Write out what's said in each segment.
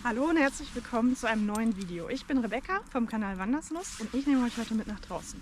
Hallo und herzlich willkommen zu einem neuen Video. Ich bin Rebecca vom Kanal Wanderslust und ich nehme euch heute mit nach draußen.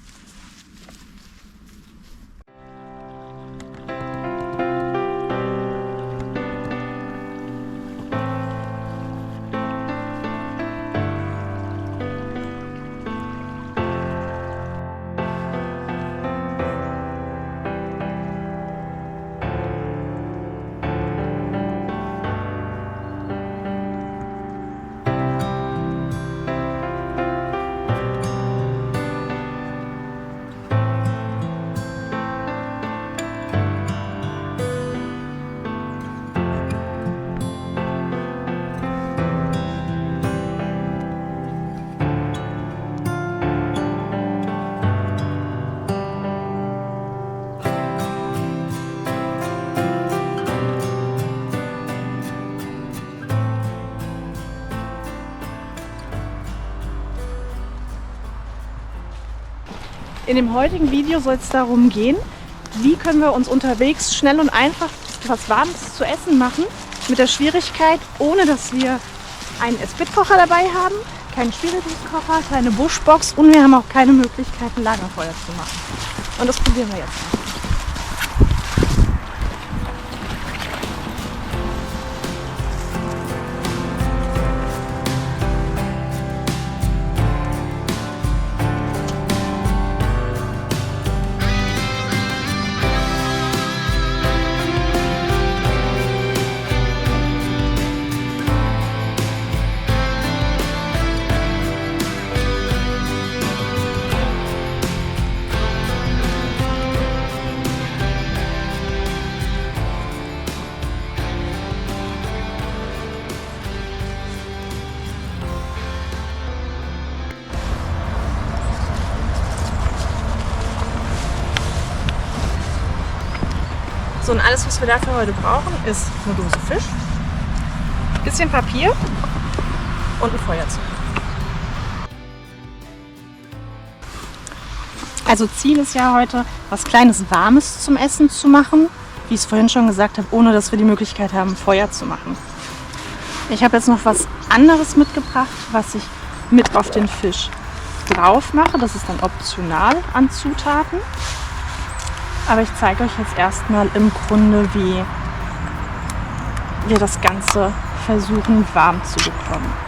In dem heutigen Video soll es darum gehen, wie können wir uns unterwegs schnell und einfach etwas Warmes zu essen machen, mit der Schwierigkeit, ohne dass wir einen Esbit-Kocher dabei haben, keinen Spirituskocher, keine Buschbox und wir haben auch keine Möglichkeit, ein Lagerfeuer zu machen. Und das probieren wir jetzt mal. So, und alles, was wir dafür heute brauchen, ist eine Dose Fisch, ein bisschen Papier und ein Feuerzeug. Also Ziel ist ja heute, was Kleines Warmes zum Essen zu machen, wie ich es vorhin schon gesagt habe, ohne dass wir die Möglichkeit haben, Feuer zu machen. Ich habe jetzt noch was anderes mitgebracht, was ich mit auf den Fisch drauf mache. Das ist dann optional an Zutaten. Aber ich zeige euch jetzt erstmal im Grunde, wie wir das Ganze versuchen warm zu bekommen.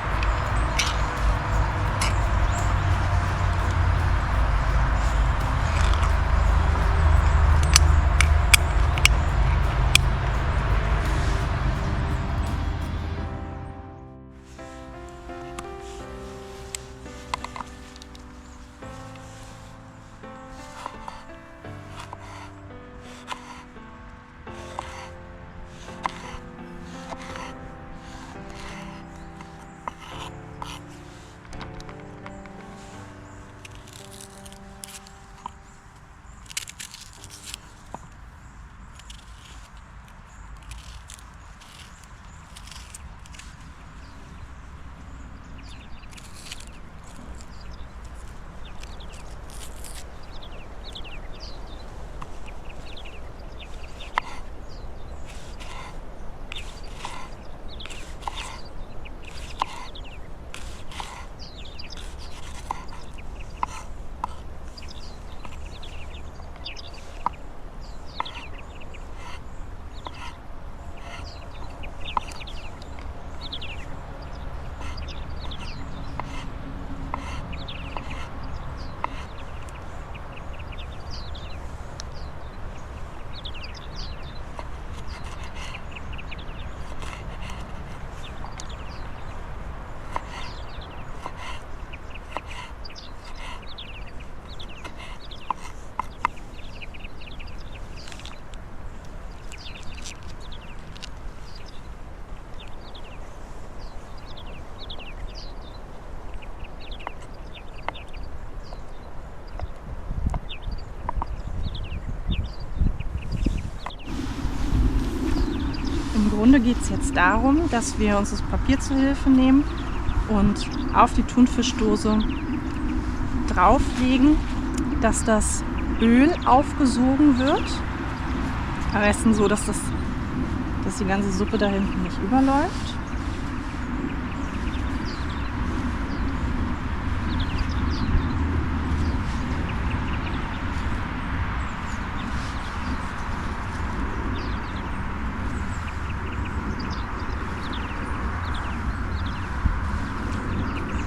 Im Grunde geht es jetzt darum, dass wir uns das Papier zur Hilfe nehmen und auf die Thunfischdose drauflegen, dass das Öl aufgesogen wird. Am besten so, dass die ganze Suppe da hinten nicht überläuft.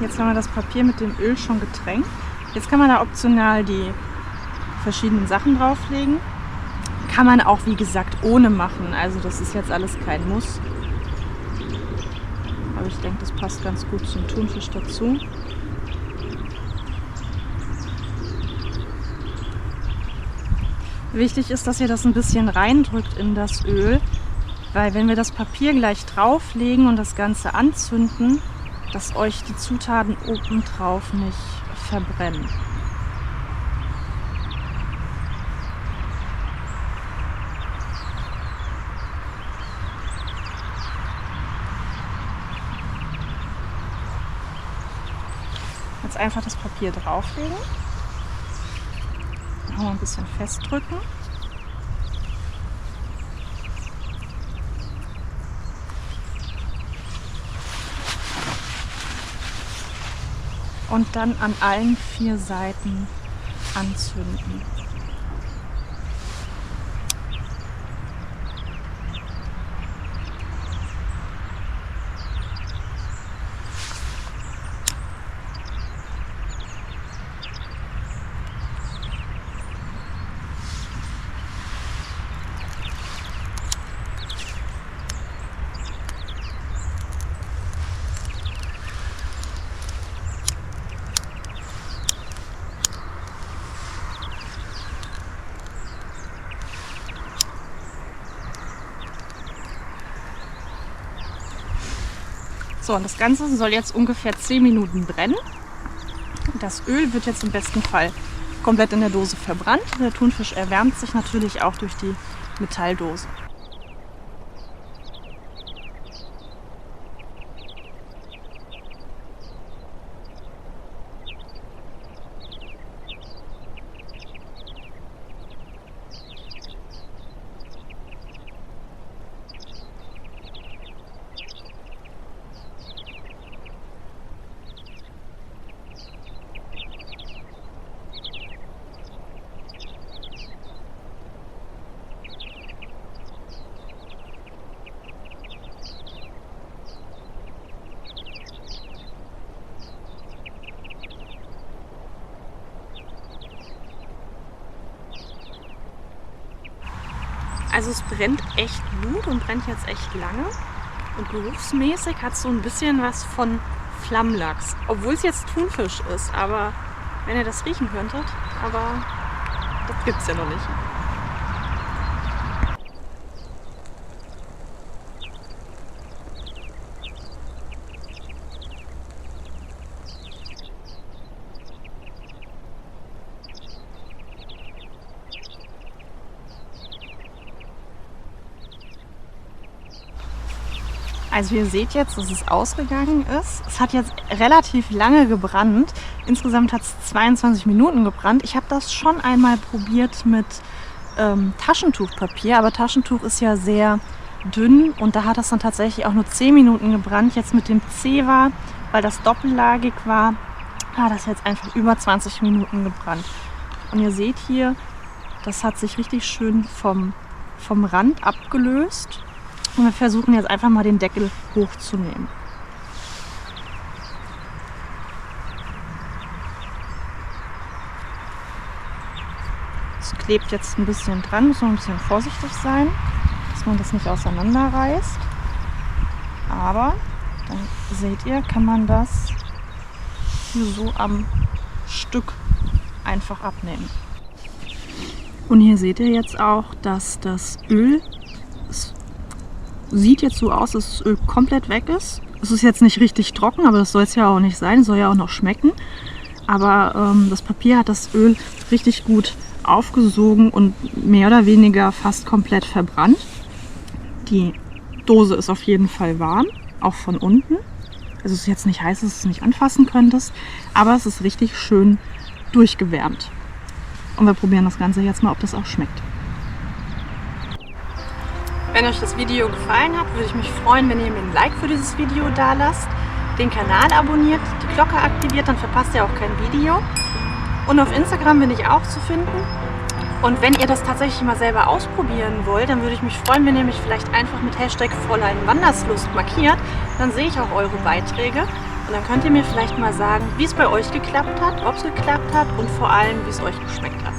Jetzt haben wir das Papier mit dem Öl schon getränkt. Jetzt kann man da optional die verschiedenen Sachen drauflegen. Kann man auch, wie gesagt, ohne machen. Also das ist jetzt alles kein Muss. Aber ich denke, das passt ganz gut zum Thunfisch dazu. Wichtig ist, dass ihr das ein bisschen reindrückt in das Öl, weil wenn wir das Papier gleich drauflegen und das Ganze anzünden, dass euch die Zutaten oben drauf nicht verbrennen. Jetzt einfach das Papier drauflegen. Noch ein bisschen festdrücken. Und dann an allen 4 Seiten anzünden. So, und das Ganze soll jetzt ungefähr 10 Minuten brennen. Das Öl wird jetzt im besten Fall komplett in der Dose verbrannt. Der Thunfisch erwärmt sich natürlich auch durch die Metalldose. Also es brennt echt gut und brennt jetzt echt lange. Und geruchsmäßig hat es so ein bisschen was von Flammlachs. Obwohl es jetzt Thunfisch ist, aber wenn ihr das riechen könntet, aber das gibt es ja noch nicht. Also ihr seht jetzt, dass es ausgegangen ist. Es hat jetzt relativ lange gebrannt. Insgesamt hat es 22 Minuten gebrannt. Ich habe das schon einmal probiert mit Taschentuchpapier, aber Taschentuch ist ja sehr dünn und da hat das dann tatsächlich auch nur 10 Minuten gebrannt. Jetzt mit dem Zewa, weil das doppellagig war, hat das jetzt einfach über 20 Minuten gebrannt. Und ihr seht hier, das hat sich richtig schön vom Rand abgelöst. Und wir versuchen jetzt einfach mal den Deckel hochzunehmen. Es klebt jetzt ein bisschen dran, muss man ein bisschen vorsichtig sein, dass man das nicht auseinanderreißt. Aber dann seht ihr, kann man das hier so am Stück einfach abnehmen. Und hier seht ihr jetzt auch, dass das Öl sieht jetzt so aus, dass das Öl komplett weg ist. Es ist jetzt nicht richtig trocken, aber das soll es ja auch nicht sein. Es soll ja auch noch schmecken. Aber das Papier hat das Öl richtig gut aufgesogen und mehr oder weniger fast komplett verbrannt. Die Dose ist auf jeden Fall warm, auch von unten. Also es ist jetzt nicht heiß, dass du es nicht anfassen könntest, aber es ist richtig schön durchgewärmt. Und wir probieren das Ganze jetzt mal, ob das auch schmeckt. Wenn euch das Video gefallen hat, würde ich mich freuen, wenn ihr mir ein Like für dieses Video da lasst, den Kanal abonniert, die Glocke aktiviert, dann verpasst ihr auch kein Video. Und auf Instagram bin ich auch zu finden. Und wenn ihr das tatsächlich mal selber ausprobieren wollt, dann würde ich mich freuen, wenn ihr mich vielleicht einfach mit Hashtag Fräulein Wanderslust markiert. Dann sehe ich auch eure Beiträge. Und Und dann könnt ihr mir vielleicht mal sagen, wie es bei euch geklappt hat, ob es geklappt hat und vor allem, wie es euch geschmeckt hat.